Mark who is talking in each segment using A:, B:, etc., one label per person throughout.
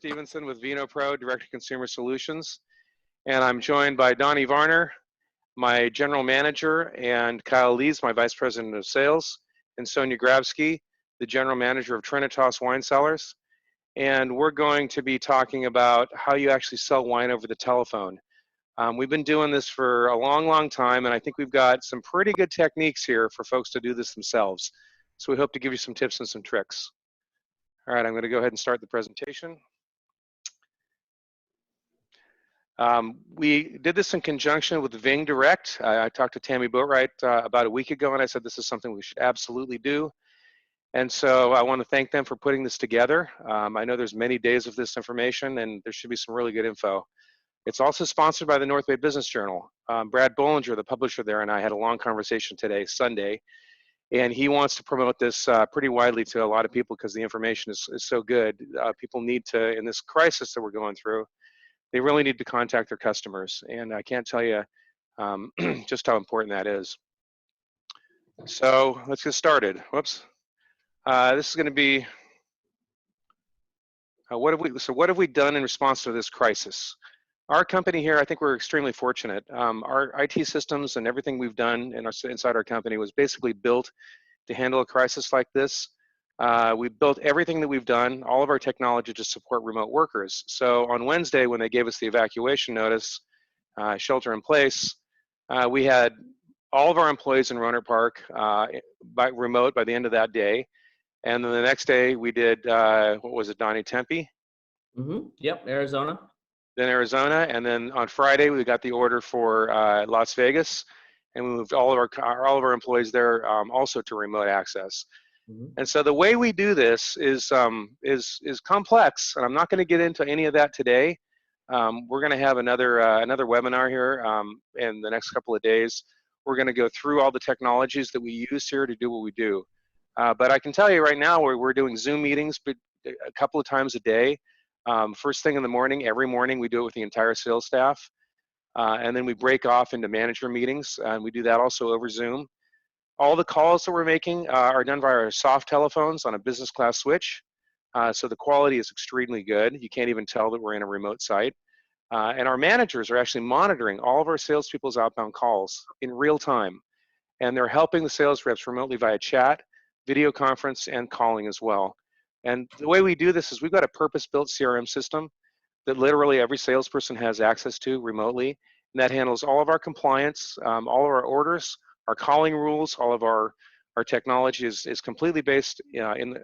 A: Stevenson with VINOPRO, Director of Consumer Solutions. And I'm joined by Donnie Varner, my General Manager, and Kyle Lees, my Vice President of Sales, and Sonia Grabsky, the General Manager of Trinitas Wine Cellars. And we're going to be talking about how you actually sell wine over the telephone. We've been doing this for a long, long time, and I think we've got some pretty good techniques here for folks to do this themselves. So we hope to give you some tips and some tricks. All right, I'm going to go ahead and start the presentation. We did this in conjunction with Ving Direct. I talked to Tammy Boatwright about a week ago, and I said this is something we should absolutely do. And so I want to thank them for putting this together. I know there's many days of this information, and there should be some really good info. It's also sponsored by the North Bay Business Journal. Brad Bollinger, the publisher there, and I had a long conversation today, Sunday, and he wants to promote this pretty widely to a lot of people because the information is so good. People need to, in this crisis that we're going through, they really need to contact their customers, and I can't tell you just how important that is. So let's get started. Whoops. This is going to be what have we done in response to this crisis? Our company here, I think we're extremely fortunate. Our IT systems and everything we've done inside our company was basically built to handle a crisis like this. We built everything that we've done, all of our technology to support remote workers. So on Wednesday, when they gave us the evacuation notice, shelter in place, we had all of our employees in Rohnert Park remote by the end of that day. And then the next day we did, what was it, Donnie, Tempe?
B: Yep, Arizona.
A: Then Arizona, and then on Friday we got the order for Las Vegas, and we moved all of our employees there also to remote access. And so the way we do this is complex, and I'm not going to get into any of that today. We're going to have another webinar here in the next couple of days. We're going to go through all the technologies that we use here to do what we do. But I can tell you right now we're doing Zoom meetings a couple of times a day. First thing in the morning, every morning we do it with the entire sales staff. And then we break off into manager meetings, and we do that also over Zoom. All the calls that we're making are done via our soft telephones on a business class switch. So the quality is extremely good. You can't even tell that we're in a remote site. And our managers are actually monitoring all of our salespeople's outbound calls in real time. And they're helping the sales reps remotely via chat, video conference, and calling as well. And the way we do this is we've got a purpose-built CRM system that literally every salesperson has access to remotely. And that handles all of our compliance, all of our orders, our calling rules. All of our technology is completely based on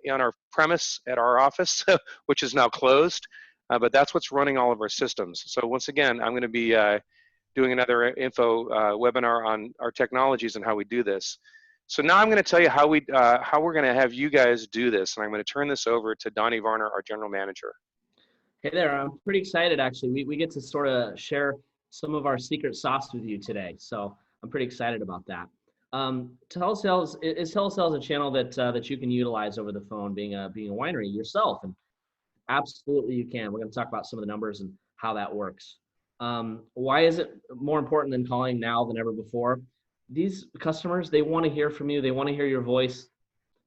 A: our premise at our office, which is now closed. But that's what's running all of our systems. So once again, I'm going to be doing another info webinar on our technologies and how we do this. So now I'm going to tell you how we're going to have you guys do this, and I'm going to turn this over to Donnie Varner, our General Manager.
B: Hey there, I'm pretty excited actually. We get to sort of share some of our secret sauce with you today, so I'm pretty excited about that. Telesales is a channel that you can utilize over the phone, being a winery yourself, and absolutely you can. We're going to talk about some of the numbers and how that works. Why is it more important than calling now than ever before? These customers, they want to hear from you. They want to hear your voice.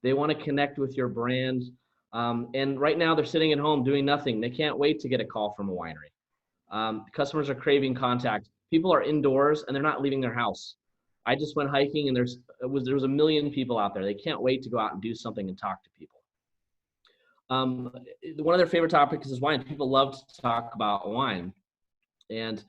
B: They want to connect with your brand. And right now they're sitting at home doing nothing. They can't wait to get a call from a winery. Customers are craving contact. People are indoors and they're not leaving their house. I just went hiking and there was 1 million people out there. They can't wait to go out and do something and talk to people. One of their favorite topics is wine. People love to talk about wine. And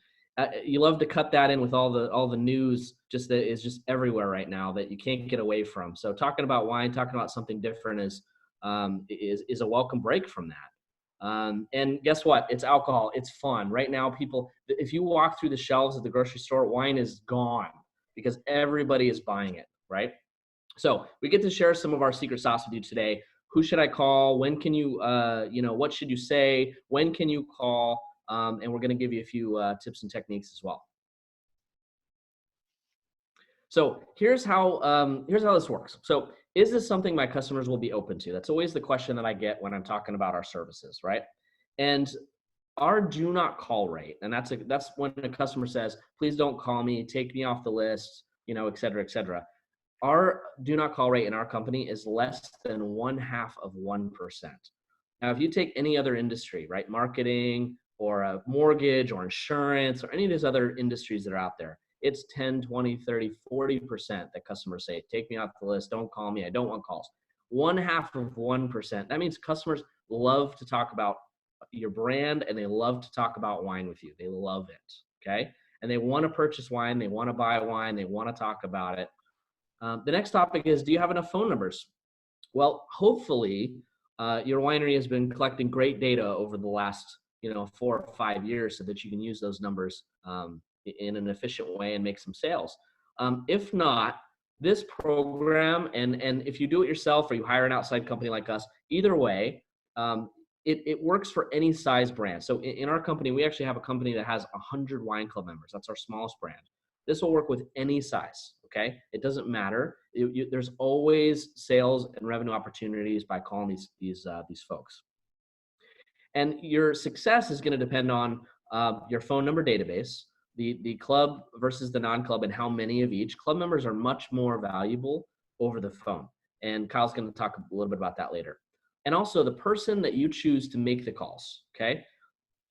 B: you love to cut that in with all the news that is just everywhere right now that you can't get away from. So talking about wine, talking about something different is a welcome break from that. And guess what? It's alcohol. It's fun. Right now, people, if you walk through the shelves at the grocery store, wine is gone because everybody is buying it, right? So we get to share some of our secret sauce with you today. Who should I call? When can you, what should you say? When can you call? And we're going to give you a few tips and techniques as well. So here's how this works. So is this something my customers will be open to? That's always the question that I get when I'm talking about our services, right? And our do not call rate, and that's when a customer says, please don't call me, take me off the list, et cetera, et cetera. Our do not call rate in our company is less than 0.5%. Now, if you take any other industry, right, marketing or a mortgage or insurance or any of these other industries that are out there, it's 10, 20, 30, 40% that customers say, take me off the list, don't call me, I don't want calls. 0.5%. That means customers love to talk about your brand and they love to talk about wine with you. They love it, okay? And they want to purchase wine, they want to buy wine, they want to talk about it. The next topic is, do you have enough phone numbers? Well, hopefully your winery has been collecting great data over the last 4 or 5 years so that you can use those numbers in an efficient way and make some sales. If not, this program, and if you do it yourself or you hire an outside company like us, either way, it works for any size brand. So in our company, we actually have a company that has 100 wine club members. That's our smallest brand. This will work with any size, okay? It doesn't matter. There's always sales and revenue opportunities by calling these folks. And your success is going to depend on your phone number database, the club versus the non-club, and how many of each. Club members are much more valuable over the phone. And Kyle's going to talk a little bit about that later. And also the person that you choose to make the calls, okay?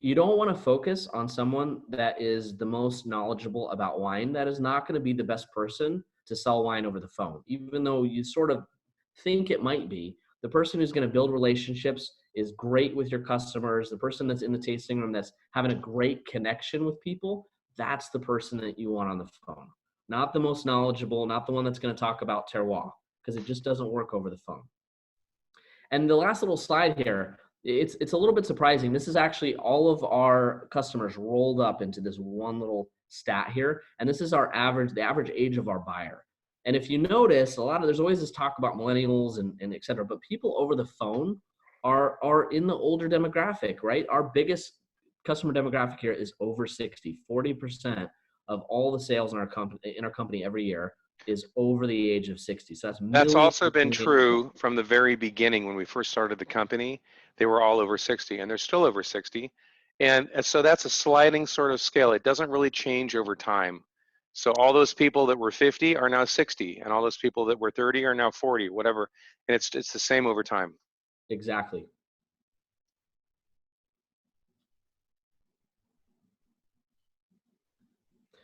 B: You don't want to focus on someone that is the most knowledgeable about wine. That is not going to be the best person to sell wine over the phone, even though you sort of think it might be. The person who's going to build relationships, is great with your customers, the person that's in the tasting room that's having a great connection with people, that's the person that you want on the phone. Not the most knowledgeable, not the one that's going to talk about terroir, because it just doesn't work over the phone. And the last little slide here, it's a little bit surprising. This is actually all of our customers rolled up into this one little stat here. And this is the average age of our buyer. And if you notice, there's always this talk about millennials and et cetera, but people over the phone are in the older demographic, right? Our biggest customer demographic here is over 60. 40% of all the sales in our company every year is over the age of 60. So
A: that's also been true from the very beginning when we first started the company. They were all over 60, and they're still over 60. And so that's a sliding sort of scale. It doesn't really change over time. So all those people that were 50 are now 60, and all those people that were 30 are now 40, whatever. And it's the same over time.
B: Exactly.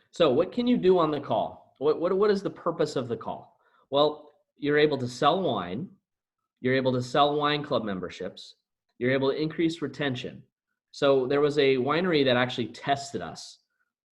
B: So what can you do on the call? What is the purpose of the call? Well, you're able to sell wine. You're able to sell wine club memberships. You're able to increase retention. So there was a winery that actually tested us.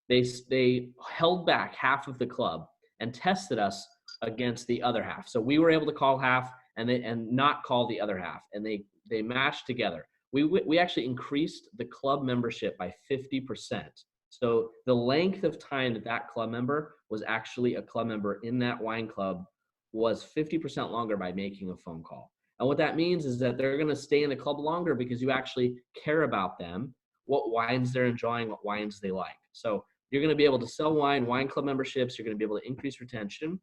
B: They held back half of the club and tested us against the other half. So we were able to call half and not call the other half, and they matched together. We actually increased the club membership by 50%. So the length of time that club member was actually a club member in that wine club was 50% longer by making a phone call. And what that means is that they're going to stay in the club longer because you actually care about them, what wines they're enjoying, what wines they like. So you're going to be able to sell wine club memberships. You're going to be able to increase retention.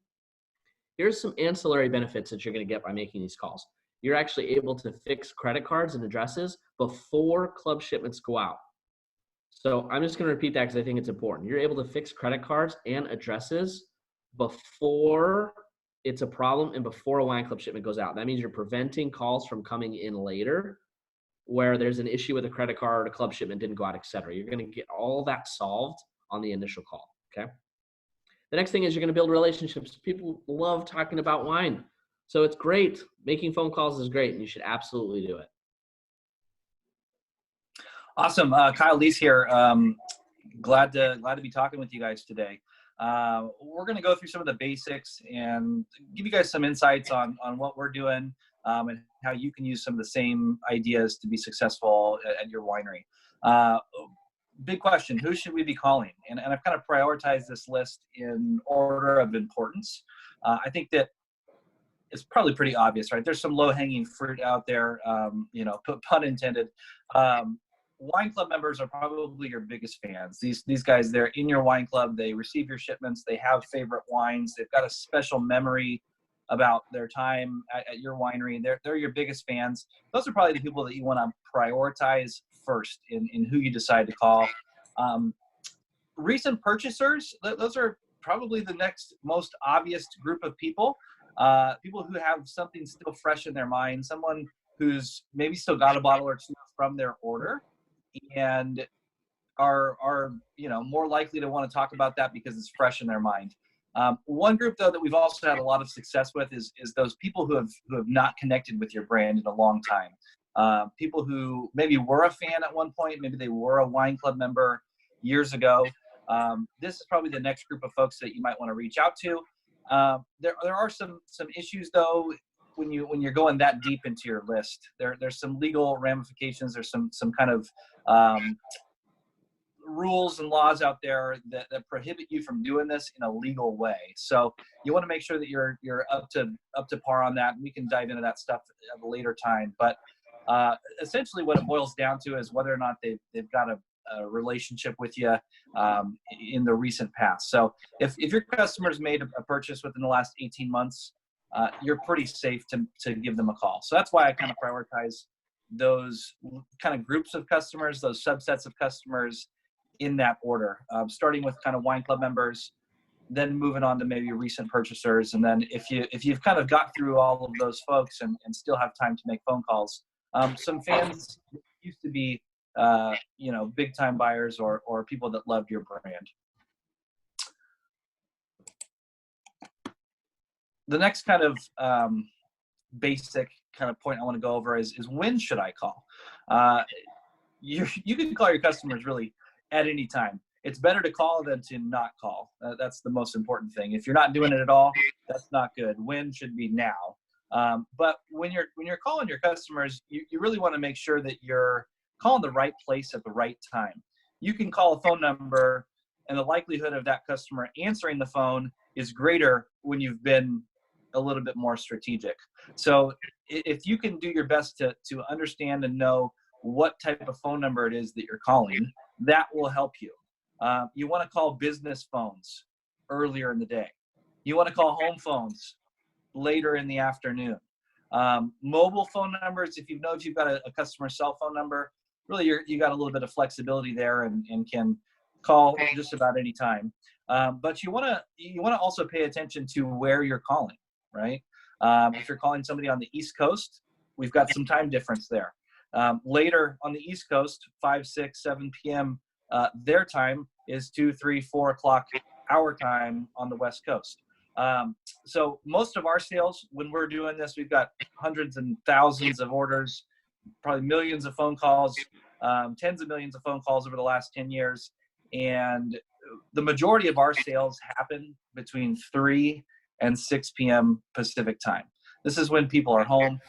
B: Here's some ancillary benefits that you're going to get by making these calls. You're actually able to fix credit cards and addresses before club shipments go out. So I'm just going to repeat that because I think it's important. You're able to fix credit cards and addresses before it's a problem and before a wine club shipment goes out. That means you're preventing calls from coming in later where there's an issue with a credit card, a club shipment didn't go out, et cetera. You're going to get all that solved on the initial call, okay? The next thing is you're going to build relationships. People love talking about wine. So it's great. Making phone calls is great, and you should absolutely do it.
C: Awesome. Kyle Lees here. Glad to be talking with you guys today. We're going to go through some of the basics and give you guys some insights on what we're doing and how you can use some of the same ideas to be successful at your winery. Big question, who should we be calling? And I've kind of prioritized this list in order of importance. I think that it's probably pretty obvious, right? There's some low-hanging fruit out there, pun intended. Wine club members are probably your biggest fans. These guys, they're in your wine club. They receive your shipments. They have favorite wines. They've got a special memory about their time at your winery. They're your biggest fans. Those are probably the people that you want to prioritize first in who you decide to call. Recent purchasers, those are probably the next most obvious group of people. People who have something still fresh in their mind, someone who's maybe still got a bottle or two from their order and are more likely to want to talk about that because it's fresh in their mind. One group though that we've also had a lot of success with is those people who have not connected with your brand in a long time. People who maybe were a fan at one point, maybe they were a wine club member years ago. This is probably the next group of folks that you might want to reach out to. There are some issues though when you're going that deep into your list. There's some legal ramifications. There's some kind of rules and laws out there that prohibit you from doing this in a legal way. So you want to make sure that you're up to par on that. And we can dive into that stuff at a later time. But essentially what it boils down to is whether or not they've got a relationship with you in the recent past. So if your customer's made a purchase within the last 18 months, you're pretty safe to give them a call. So that's why I kind of prioritize those kind of groups of customers, those subsets of customers in that order, starting with kind of wine club members, then moving on to maybe recent purchasers. And then if you've kind of got through all of those folks and still have time to make phone calls, some fans used to be big time buyers or people that loved your brand. The next kind of basic kind of point I want to go over is when should I call? You can call your customers really at any time. It's better to call than to not call. That's the most important thing. If you're not doing it at all, that's not good. When should be now. But when you're calling your customers, you really want to make sure that you're calling the right place at the right time. You can call a phone number and the likelihood of that customer answering the phone is greater when you've been a little bit more strategic. So if you can do your best to understand and know what type of phone number it is that you're calling, that will help you. You want to call business phones earlier in the day. You want to call home phones later in the afternoon. Mobile phone numbers, if you've got a customer cell phone number, really you got a little bit of flexibility there and can call just about any time. But you want to also pay attention to where you're calling, right? If you're calling somebody on the East Coast, we've got some time difference there. Later on the East Coast, 5, 6, 7 p.m. Their time is 2, 3, 4 o'clock our time on the West Coast. So most of our sales, when we're doing this, we've got hundreds and thousands of orders, probably millions of phone calls, tens of millions of phone calls over the last 10 years. And the majority of our sales happen between 3 and 6 p.m. Pacific time. This is when people are home.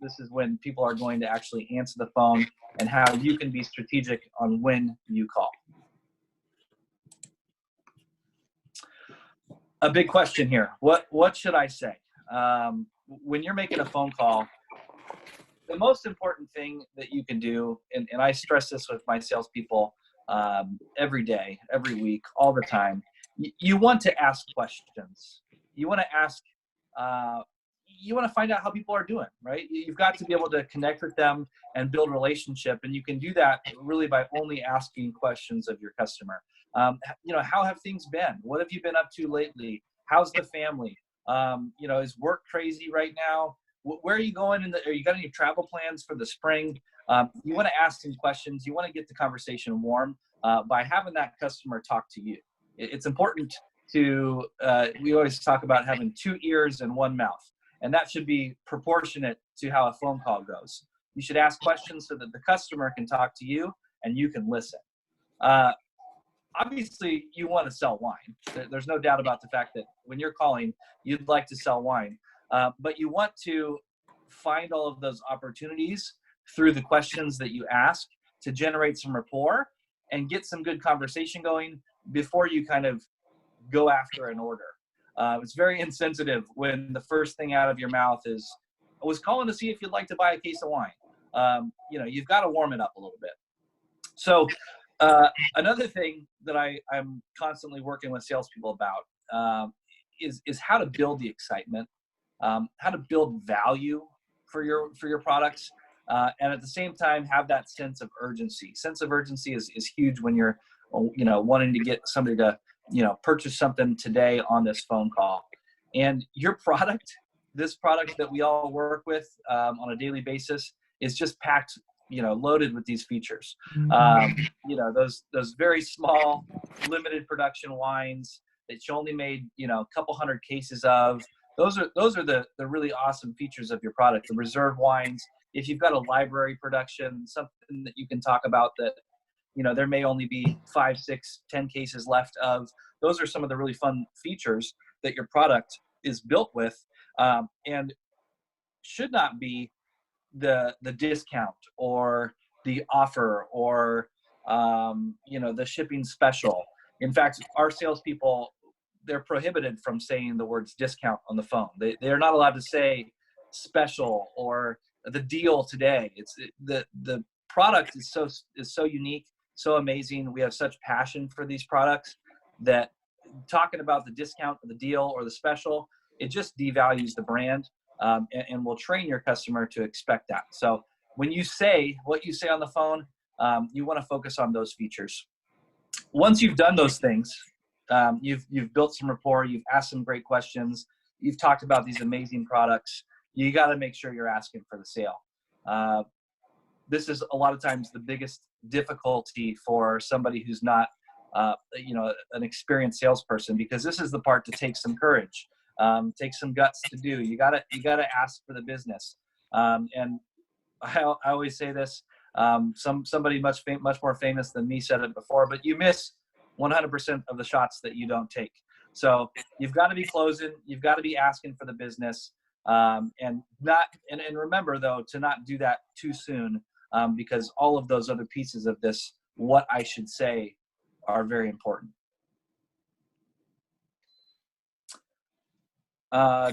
C: This is when people are going to actually answer the phone and how you can be strategic on when you call. A big question here. What should I say? When you're making a phone call, the most important thing that you can do, and I stress this with my salespeople every day, every week, all the time, you want to ask questions. You want to ask, you want to find out how people are doing, right? You've got to be able to connect with them and build a relationship. And you can do that really by only asking questions of your customer. How have things been? What have you been up to lately? How's the family? Is work crazy right now? Where are you going? Are you got any travel plans for the spring? You want to ask some questions. You want to get the conversation warm by having that customer talk to you. It's important to, we always talk about having 2 ears and 1 mouth. And that should be proportionate to how a phone call goes. You should ask questions so that the customer can talk to you and you can listen. Obviously, you want to sell wine. There's no doubt about the fact that when you're calling, you'd like to sell wine. But you want to find all of those opportunities through the questions that you ask to generate some rapport and get some good conversation going before you kind of go after an order. It's very insensitive when the first thing out of your mouth is, I was calling to see if you'd like to buy a case of wine. You've got to warm it up a little bit. So another thing that I'm constantly working with salespeople about is how to build the excitement, how to build value for your products, and at the same time have that sense of urgency. Sense of urgency is huge when you're wanting to get somebody to purchase something today on this phone call. And your product this product that we all work with on a daily basis is just packed, loaded with these features. Those very small, limited production wines that you only made, a couple hundred cases of. Those are the really awesome features of your product. The reserve wines. If you've got a library production, something that you can talk about that, there may only be 5, 6, 10 cases left of. Those are some of the really fun features that your product is built with, and should not be the discount or the offer or the shipping special. In fact, our salespeople, they're prohibited from saying the words discount on the phone. They're not allowed to say special or the deal today. It's the product is so unique, so amazing. We have such passion for these products that talking about the discount or the deal or the special, it just devalues the brand, and will train your customer to expect that. So when you say what you say on the phone, you want to focus on those features. Once you've done those things, you've built some rapport, you've asked some great questions, you've talked about these amazing products, you got to make sure you're asking for the sale. This is a lot of times the biggest difficulty for somebody who's not an experienced salesperson, because this is the part that takes some courage, takes some guts to do. You gotta ask for the business. And I always say this, somebody much more famous than me said it before, but you miss 100% of the shots that you don't take. So you've got to be closing, you've got to be asking for the business, and remember though, to not do that too soon, because all of those other pieces of this, what I should say, are very important.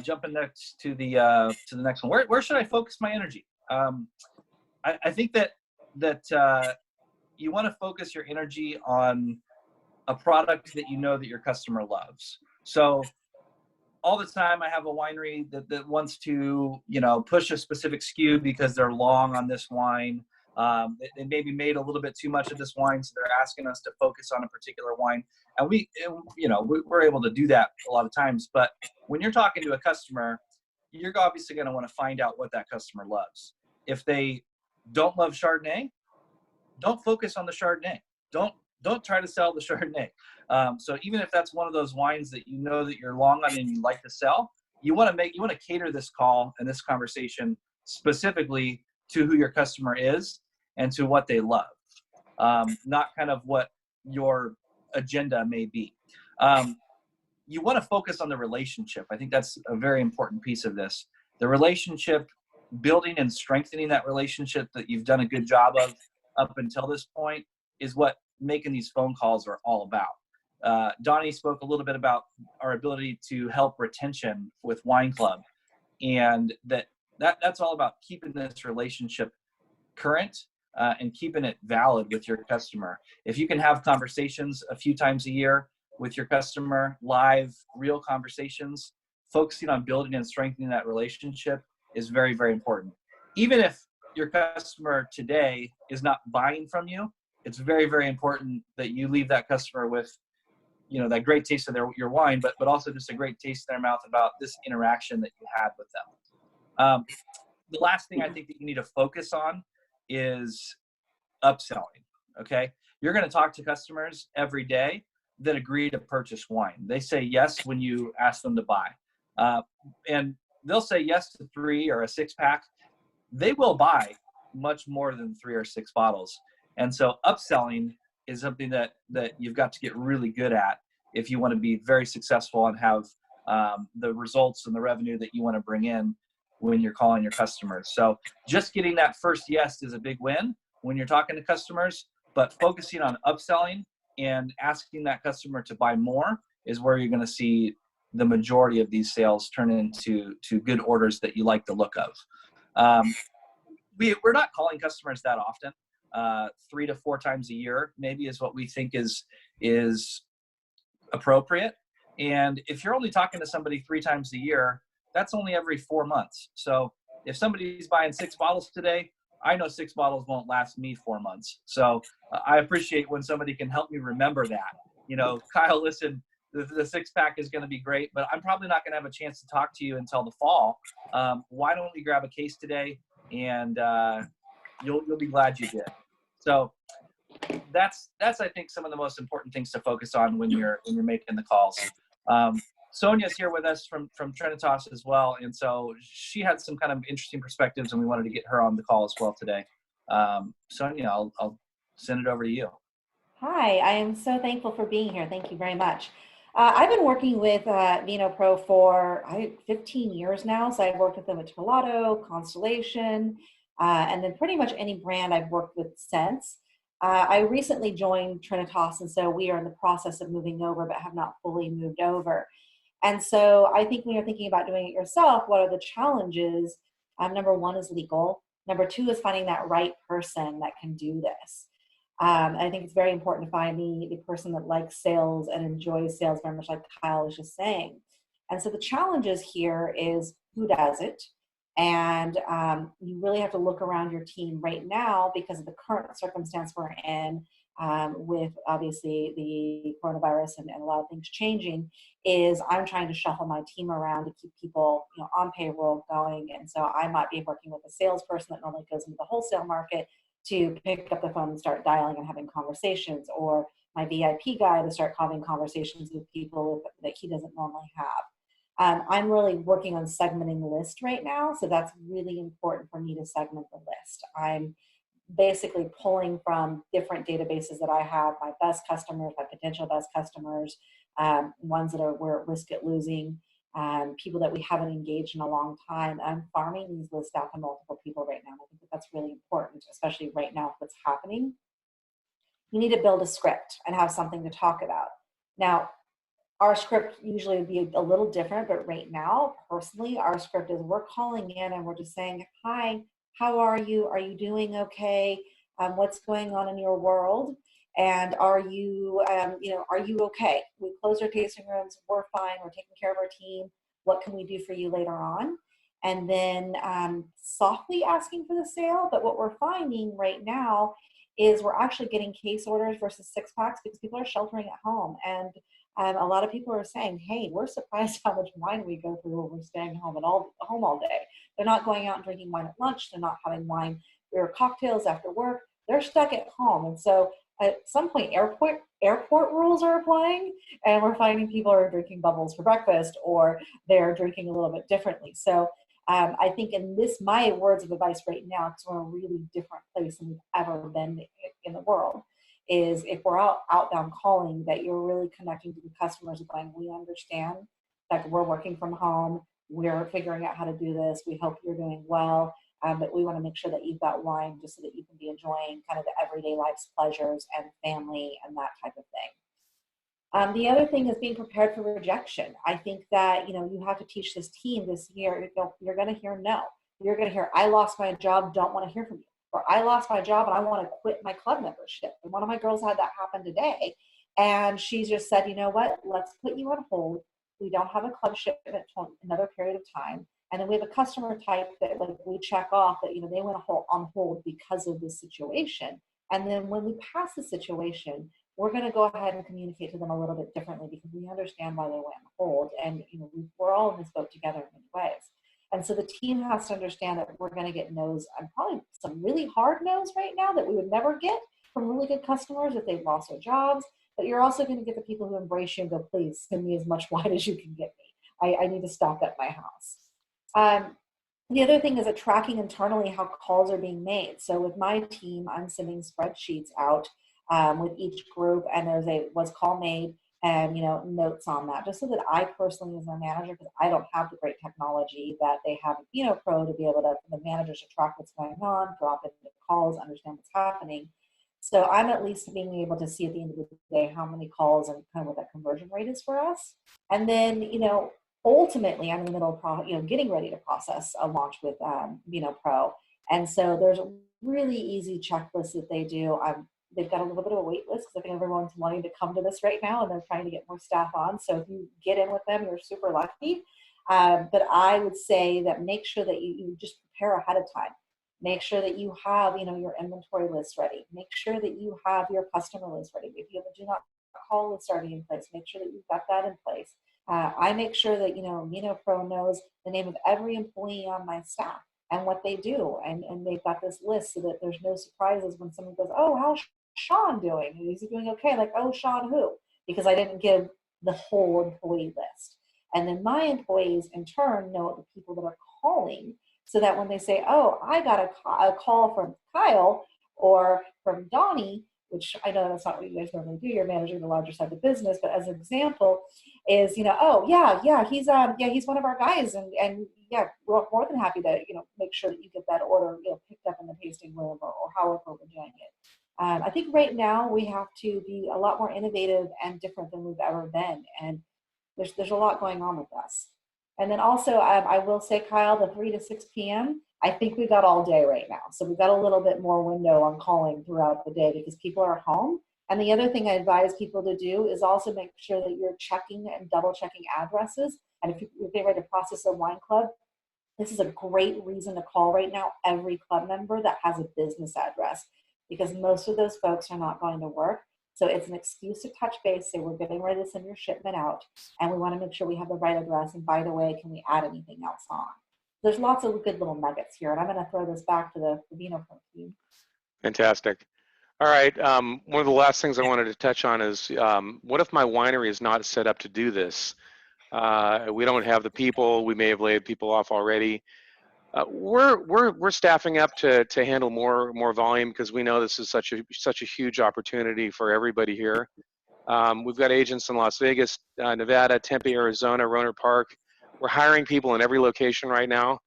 C: Jumping next to the next one. Where should I focus my energy? I think that you want to focus your energy on a product that you know that your customer loves. So all the time I have a winery that wants to, push a specific SKU because they're long on this wine. They maybe made a little bit too much of this wine, so they're asking us to focus on a particular wine. And we're able to do that a lot of times. But when you're talking to a customer, you're obviously going to want to find out what that customer loves. If they don't love Chardonnay, don't focus on the Chardonnay. Don't try to sell the Chardonnay. So even if that's one of those wines that you know that you're long on and you like to sell, you want to cater this call and this conversation specifically to who your customer is and to what they love, not kind of what your agenda may be. You want to focus on the relationship. I think that's a very important piece of this. The relationship, building and strengthening that relationship that you've done a good job of up until this point, is what making these phone calls are all about. Donnie spoke a little bit about our ability to help retention with Wine Club, and that's all about keeping this relationship current and keeping it valid with your customer. If you can have conversations a few times a year with your customer, live, real conversations, focusing on building and strengthening that relationship is very, very important. Even if your customer today is not buying from you, it's very, very important that you leave that customer with, that great taste of your wine, but also just a great taste in their mouth about this interaction that you had with them. The last thing I think that you need to focus on is upselling. Okay. You're going to talk to customers every day that agree to purchase wine. They say yes when you ask them to buy. And they'll say yes to 3 or a 6-pack. They will buy much more than 3 or 6 bottles. And so upselling is something that you've got to get really good at if you want to be very successful and have the results and the revenue that you want to bring in when you're calling your customers. So just getting that first yes is a big win when you're talking to customers, but focusing on upselling and asking that customer to buy more is where you're going to see the majority of these sales turn into good orders that you like the look of. We're not calling customers that often. 3 to 4 times a year maybe is what we think is appropriate. And if you're only talking to somebody 3 times a year, that's only every 4 months. So if somebody's buying 6 bottles today, I know 6 bottles won't last me 4 months. So I appreciate when somebody can help me remember that. Kyle, listen, the six-pack is going to be great, but I'm probably not going to have a chance to talk to you until the fall. Why don't we grab a case today, and you'll be glad you did. So that's I think some of the most important things to focus on when you're making the calls. Sonia's here with us from Trinitas as well, and so she had some kind of interesting perspectives, and we wanted to get her on the call as well today. Sonia, I'll send it over to you.
D: Hi, I am so thankful for being here. Thank you very much. I've been working with VINOPRO for 15 years now. So I've worked with them at Gelato, Constellation, and then pretty much any brand I've worked with since. I recently joined Trinitas, and so we are in the process of moving over, but have not fully moved over. And so I think when you're thinking about doing it yourself, what are the challenges? Number one is legal. Number two is finding that right person that can do this. I think it's very important to find the person that likes sales and enjoys sales very much, like Kyle was just saying. And so the challenges here is who does it? And you really have to look around your team right now because of the current circumstance we're in, with obviously the coronavirus and a lot of things changing, is I'm trying to shuffle my team around to keep people, on payroll going. And so I might be working with a salesperson that normally goes into the wholesale market to pick up the phone and start dialing and having conversations, or my VIP guy to start having conversations with people that he doesn't normally have. I'm really working on segmenting the list right now, so that's really important for me to segment the list. I'm basically pulling from different databases that I have, my best customers, my potential best customers, ones that we're at risk at losing, people that we haven't engaged in a long time. I'm farming these lists out to multiple people right now. I think that's really important, especially right now with what's happening. You need to build a script and have something to talk about. Now, our script usually would be a little different, but right now, personally, our script is we're calling in and we're just saying, hi, how are you? Are you doing okay? What's going on in your world? And are you okay? We close our tasting rooms, we're fine, we're taking care of our team. What can we do for you later on? And then softly asking for the sale. But what we're finding right now is we're actually getting case orders versus six packs because people are sheltering at home. And a lot of people are saying, hey, we're surprised how much wine we go through when we're staying home all day. They're not going out and drinking wine at lunch. They're not having wine or cocktails after work. They're stuck at home. And so at some point, airport rules are applying, and we're finding people are drinking bubbles for breakfast, or they're drinking a little bit differently. So I think my words of advice right now, because we're in a really different place than we've ever been in the world, is if we're outbound calling, that you're really connecting to the customers and going, we understand that we're working from home, we're figuring out how to do this, we hope you're doing well, but we want to make sure that you've got wine just so that you can be enjoying kind of the everyday life's pleasures and family and that type of thing. The other thing is being prepared for rejection. I think that, you have to teach this team this year, you're going to hear no. You're going to hear, I lost my job, don't want to hear from you. Or I lost my job and I want to quit my club membership. And one of my girls had that happen today. And she just said, you know what, let's put you on hold. We don't have a club shipment for another period of time. And then we have a customer type that we check off that, they went on hold because of this situation. And then when we pass the situation, we're going to go ahead and communicate to them a little bit differently because we understand why they went on hold. And, we're all in this boat together in many ways. And so the team has to understand that we're going to get no's, and probably some really hard no's right now that we would never get from really good customers if they've lost their jobs. But you're also going to get the people who embrace you and go, please send me as much wine as you can get me. I need to stock up my house. The other thing is tracking internally how calls are being made. So with my team, I'm sending spreadsheets out with each group, and there's was call made, and notes on that, just so that I personally, as a manager, because I don't have the great technology that they have at VINOPRO to be able to, the managers to track what's going on, drop into the calls, understand what's happening. So I'm at least being able to see at the end of the day how many calls and kind of what that conversion rate is for us. And then, ultimately, I'm in the middle of getting ready to process a launch with VINOPRO. And so there's a really easy checklist that they do. They've got a little bit of a wait list because I think everyone's wanting to come to this right now and they're trying to get more staff on. So if you get in with them, you're super lucky. But I would say that make sure that you just prepare ahead of time. Make sure that you have, your inventory list ready. Make sure that you have your customer list ready. If you have a do not call list already in place. Make sure that you've got that in place. I make sure that, VinoPro knows the name of every employee on my staff and what they do. And they've got this list so that there's no surprises when someone goes, oh, how's Sean doing? Is he doing okay? Like, oh, Sean who? Because I didn't give the whole employee list. And then my employees in turn know the people that are calling, so that when they say, oh, I got a call from Kyle or from Donnie, which I know that's not what you guys normally do, you're managing the larger side of the business, but as an example is, oh, he's one of our guys, and yeah, we're more than happy to, make sure that you get that order, picked up in the tasting room or however we're doing it. I think right now we have to be a lot more innovative and different than we've ever been, and there's a lot going on with us. And then also, I will say, Kyle, the 3 to 6 p.m., I think we got all day right now. So we've got a little bit more window on calling throughout the day because people are home. And the other thing I advise people to do is also make sure that you're checking and double checking addresses. And if you're getting ready to process a wine club, this is a great reason to call right now every club member that has a business address, because most of those folks are not going to work. So it's an excuse to touch base, say we're getting ready to send your shipment out, and we want to make sure we have the right address. And by the way, can we add anything else on? There's lots of good little nuggets here, and I'm going to throw this back to the VinoPro team.
A: Fantastic. All right. One of the last things I wanted to touch on is what if my winery is not set up to do this? We don't have the people. We may have laid people off already. We're staffing up to handle more volume because we know this is such a huge opportunity for everybody here. We've got agents in Las Vegas, Nevada, Tempe, Arizona, Rohnert Park. We're hiring people in every location right now.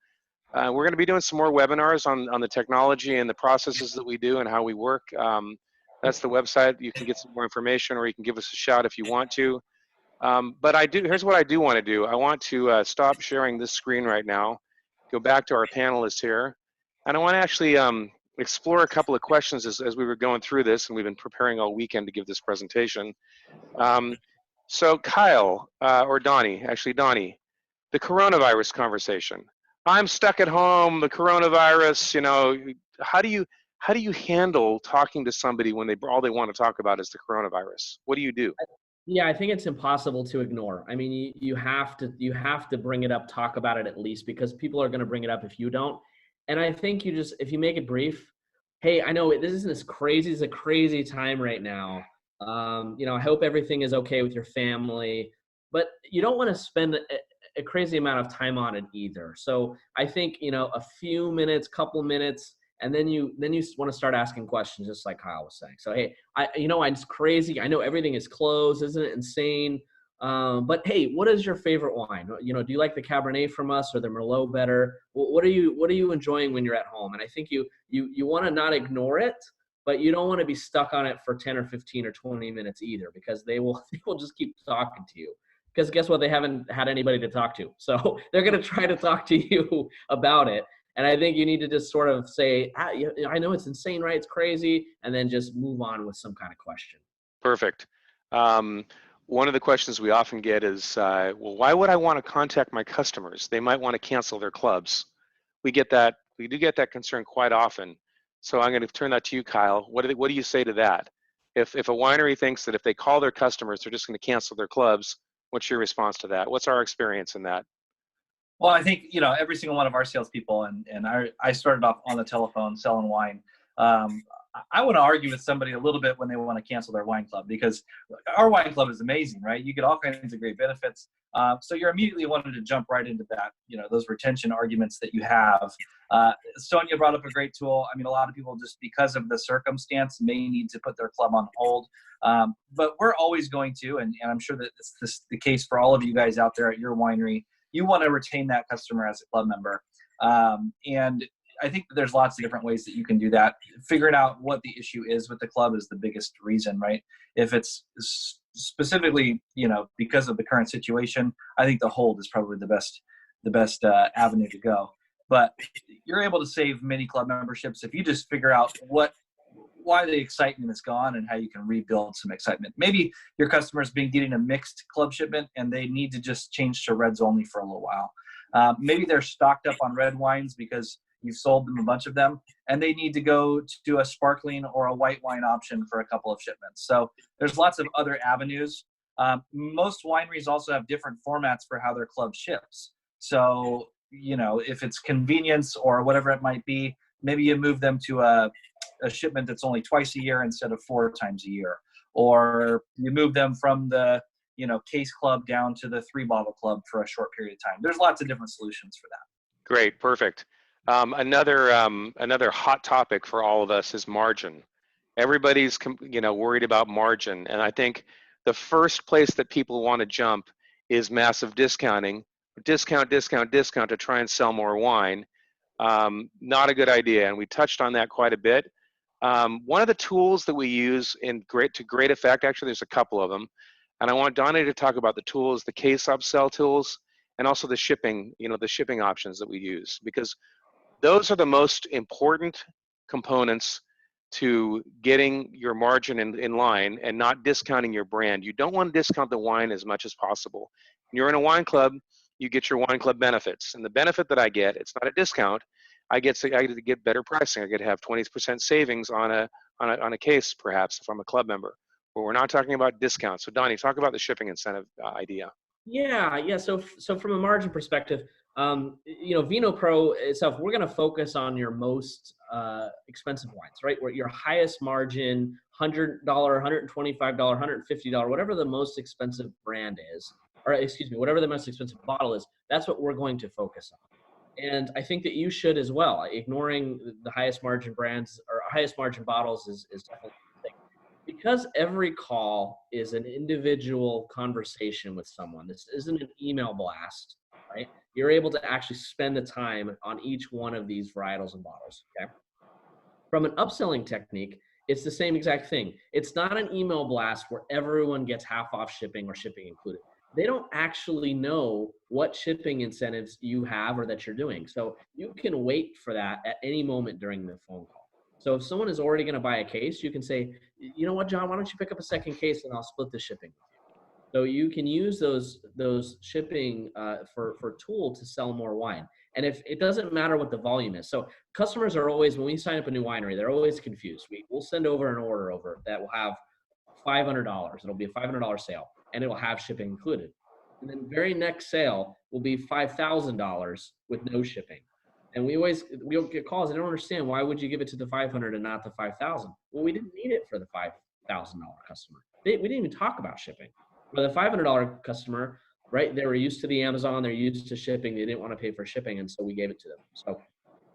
A: We're going to be doing some more webinars on the technology and the processes that we do and how we work. That's the website. You can get some more information, or you can give us a shout if you want to. But here's what I do want to do. I want to stop sharing this screen right now, go back to our panelists here, and I want to actually explore a couple of questions as we were going through this, and we've been preparing all weekend to give this presentation. So Kyle, or Donnie, actually Donnie, the coronavirus conversation. I'm stuck at home, the coronavirus, how do you handle talking to somebody when all they want to talk about is the coronavirus? What do you do?
B: Yeah, I think it's impossible to ignore. I mean, you have to bring it up, talk about it at least, because people are going to bring it up if you don't. And I think if you make it brief, hey, I know this isn't as crazy. It's a crazy time right now. I hope everything is okay with your family, but you don't want to spend a crazy amount of time on it either. So I think, a few minutes, couple minutes, and then you want to start asking questions, just like Kyle was saying. So, hey, it's crazy. I know everything is closed. Isn't it insane? But hey, what is your favorite wine? Do you like the Cabernet from us or the Merlot better? What are you enjoying when you're at home? And I think you want to not ignore it, but you don't want to be stuck on it for 10 or 15 or 20 minutes either, because they will just keep talking to you. Because guess what? They haven't had anybody to talk to. So they're going to try to talk to you about it. And I think you need to just sort of say, I know it's insane, right? It's crazy. And then just move on with some kind of question.
A: Perfect. One of the questions we often get is, well, why would I want to contact my customers? They might want to cancel their clubs. We do get that concern quite often. So I'm going to turn that to you, Kyle. What do you say to that? If a winery thinks that if they call their customers, they're just going to cancel their clubs, what's your response to that? What's our experience in that?
C: Well, I think, every single one of our salespeople, and I started off on the telephone selling wine. I want to argue with somebody a little bit when they want to cancel their wine club, because our wine club is amazing, right? You get all kinds of great benefits. So you're immediately wanting to jump right into that, those retention arguments that you have. Sonia brought up a great tool. I mean, a lot of people, just because of the circumstance, may need to put their club on hold. But we're always going to, and I'm sure that it's the case for all of you guys out there at your winery, you want to retain that customer as a club member. And I think that there's lots of different ways that you can do that. Figuring out what the issue is with the club is the biggest reason, right? If it's specifically, because of the current situation, I think the hold is probably the best avenue to go. But you're able to save many club memberships if you just figure out why the excitement is gone and how you can rebuild some excitement. Maybe your customer's been getting a mixed club shipment and they need to just change to reds only for a little while. Maybe they're stocked up on red wines because you've sold them a bunch of them, and they need to go to a sparkling or a white wine option for a couple of shipments. So there's lots of other avenues. Most wineries also have different formats for how their club ships. So, you know, if it's convenience or whatever it might be, maybe you move them to a shipment that's only twice a year instead of 4 times a year. Or you move them from the, you know, case club down to the 3-bottle club for a short period of time. There's lots of different solutions for that.
A: Great, perfect. Another hot topic for all of us is margin. Everybody's, you know, worried about margin, and I think the first place that people want to jump is massive discounting, discount to try and sell more wine. Not a good idea, and we touched on that quite a bit. One of the tools that we use to great effect, actually there's a couple of them, and I want Donnie to talk about the tools, the case upsell tools, and also the shipping, you know, the shipping options that we use, because those are the most important components to getting your margin in line and not discounting your brand. You don't want to discount the wine as much as possible. When you're in a wine club, you get your wine club benefits. And the benefit that I get, it's not a discount. I get to get better pricing. I get to have 20% savings on a case, perhaps, if I'm a club member. But we're not talking about discounts. So Donnie, talk about the shipping incentive idea.
B: Yeah. So from a margin perspective, you know, VINOPRO itself, we're going to focus on your most expensive wines, right? Where your highest margin, $100, $125, $150, whatever the most expensive brand is, or excuse me, whatever the most expensive bottle is, that's what we're going to focus on. And I think that you should as well. Ignoring the highest margin brands or highest margin bottles is definitely a thing. Because every call is an individual conversation with someone. This isn't an email blast, right? You're able to actually spend the time on each one of these varietals and bottles, okay? From an upselling technique, it's the same exact thing. It's not an email blast where everyone gets half off shipping or shipping included. They don't actually know what shipping incentives you have or that you're doing. So you can wait for that at any moment during the phone call. So if someone is already going to buy a case, you can say, you know what, John, why don't you pick up a second case and I'll split the shipping with you. So you can use those shipping for tool to sell more wine. And if it doesn't matter what the volume is. So customers are always, when we sign up a new winery, they're always confused. We'll send over an order over that will have $500. It'll be a $500 sale and it will have shipping included. And then very next sale will be $5,000 with no shipping. And we'll get calls. I don't understand. Why would you give it to the 500 and not the 5,000? Well, we didn't need it for the $5,000 customer. We didn't even talk about shipping. For the $500 customer, right? They were used to the Amazon. They're used to shipping. They didn't want to pay for shipping. And so we gave it to them. So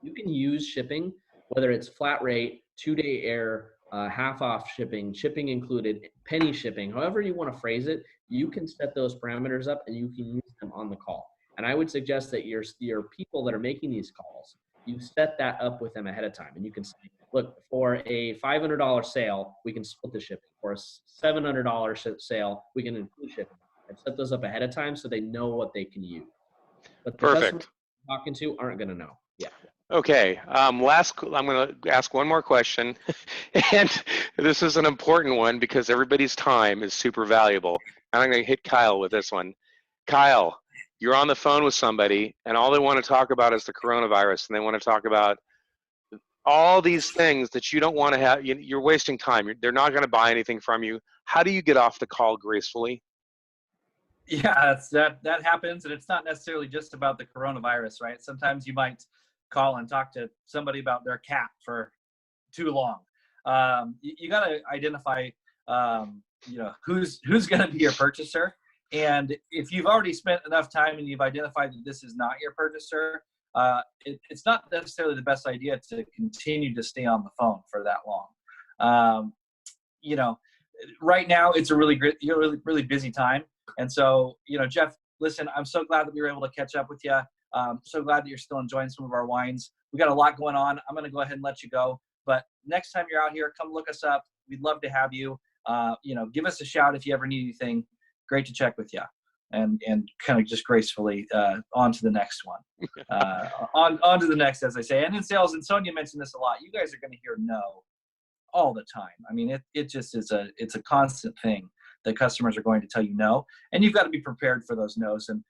B: you can use shipping, whether it's flat rate, 2-day air, half off shipping, shipping included, penny shipping, however you want to phrase it, you can set those parameters up and you can use them on the call. And I would suggest that your people that are making these calls, you set that up with them ahead of time. And you can say, look, for a $500 sale, we can split the shipping. For a $700 sale, we can include shipping. And set those up ahead of time so they know what they can use. But the
A: Perfect.
B: customers you're talking to aren't going to know. Yeah.
A: Okay, I'm going to ask one more question, and this is an important one because everybody's time is super valuable. And I'm going to hit Kyle with this one. Kyle, you're on the phone with somebody, and all they want to talk about is the coronavirus, and they want to talk about all these things that you don't want to have. You're wasting time. They're not going to buy anything from you. How do you get off the call gracefully?
C: Yeah, that happens, and it's not necessarily just about the coronavirus, right? Sometimes you might call and talk to somebody about their cat for too long. You got to identify, who's going to be your purchaser, and if you've already spent enough time and you've identified that this is not your purchaser, it's not necessarily the best idea to continue to stay on the phone for that long. Right now it's a really busy time. And so, Jeff, listen, I'm so glad that we were able to catch up with you. So glad that you're still enjoying some of our wines. We got a lot going on. I'm going to go ahead and let you go. But next time you're out here, come look us up. We'd love to have you. Give us a shout if you ever need anything. Great to check with you. And kind of just gracefully on to the next one. On to the next, as I say. And in sales, and Sonia mentioned this a lot, you guys are going to hear no all the time. I mean, it just is it's a constant thing that customers are going to tell you no, and you've got to be prepared for those no's. And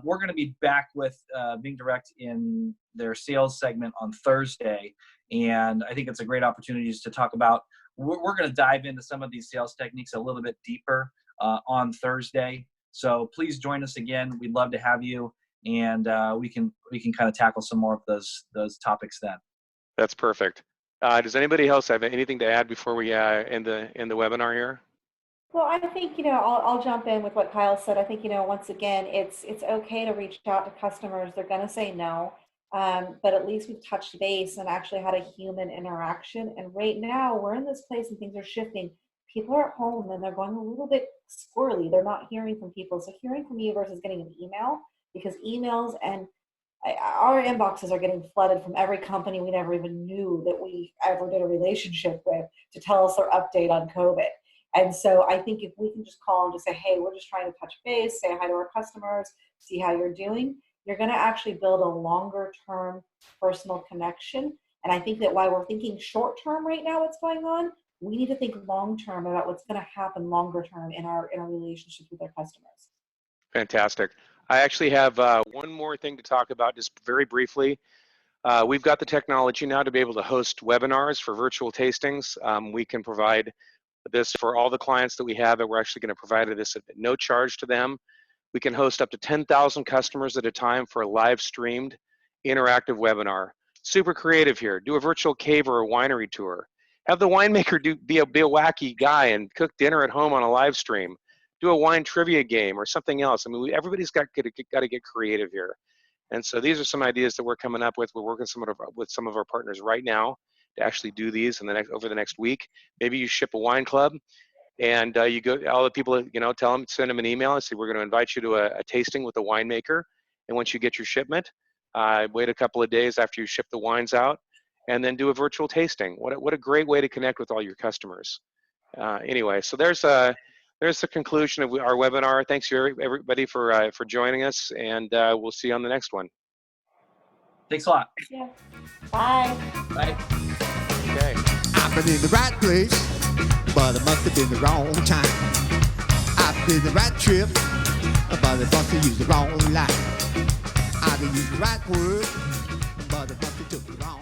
C: We're going to be back with Being Direct in their sales segment on Thursday. And I think it's a great opportunity just to talk about, we're going to dive into some of these sales techniques a little bit deeper on Thursday. So please join us again. We'd love to have you, and we can kind of tackle some more of those topics then.
A: That's perfect. Does anybody else have anything to add before we end the webinar here?
D: Well, I think, I'll jump in with what Kyle said. I think, once again, it's okay to reach out to customers. They're going to say no, but at least we've touched base and actually had a human interaction. And right now we're in this place and things are shifting. People are at home and they're going a little bit squirrely. They're not hearing from people. So hearing from you versus getting an email, because emails and our inboxes are getting flooded from every company we never even knew that we ever did a relationship with to tell us their update on COVID. And so I think if we can just call and just say, hey, we're just trying to touch base, say hi to our customers, see how you're doing, you're going to actually build a longer term personal connection. And I think that while we're thinking short term right now, what's going on, we need to think long term about what's going to happen longer term in our relationship with our customers. Fantastic.
A: I actually have one more thing to talk about just very briefly. We've got the technology now to be able to host webinars for virtual tastings. We can provide this for all the clients that we have, that we're actually going to provide this at no charge to them. We can host up to 10,000 customers at a time for a live streamed interactive webinar. Super creative here. Do a virtual cave or a winery tour. Have the winemaker be a wacky guy and cook dinner at home on a live stream. Do a wine trivia game or something else. I mean, everybody's got to get creative here. And so these are some ideas that we're coming up with. We're working with some of our partners right now to actually do these over the next week. Maybe you ship a wine club, and you go, all the people, tell them, send them an email and say, we're going to invite you to a tasting with a winemaker. And once you get your shipment, wait a couple of days after you ship the wines out, and then do a virtual tasting. What a great way to connect with all your customers. Anyway, so there's the conclusion of our webinar. Thanks to everybody for joining us, and we'll see you on the next one.
C: Thanks a lot.
D: Yeah. Bye.
B: Bye.
A: Okay.
E: I've been in the right place, but I must have been the wrong time. I've been the right trip, but I must have used the wrong line. I've used the right word, but I must have took the wrong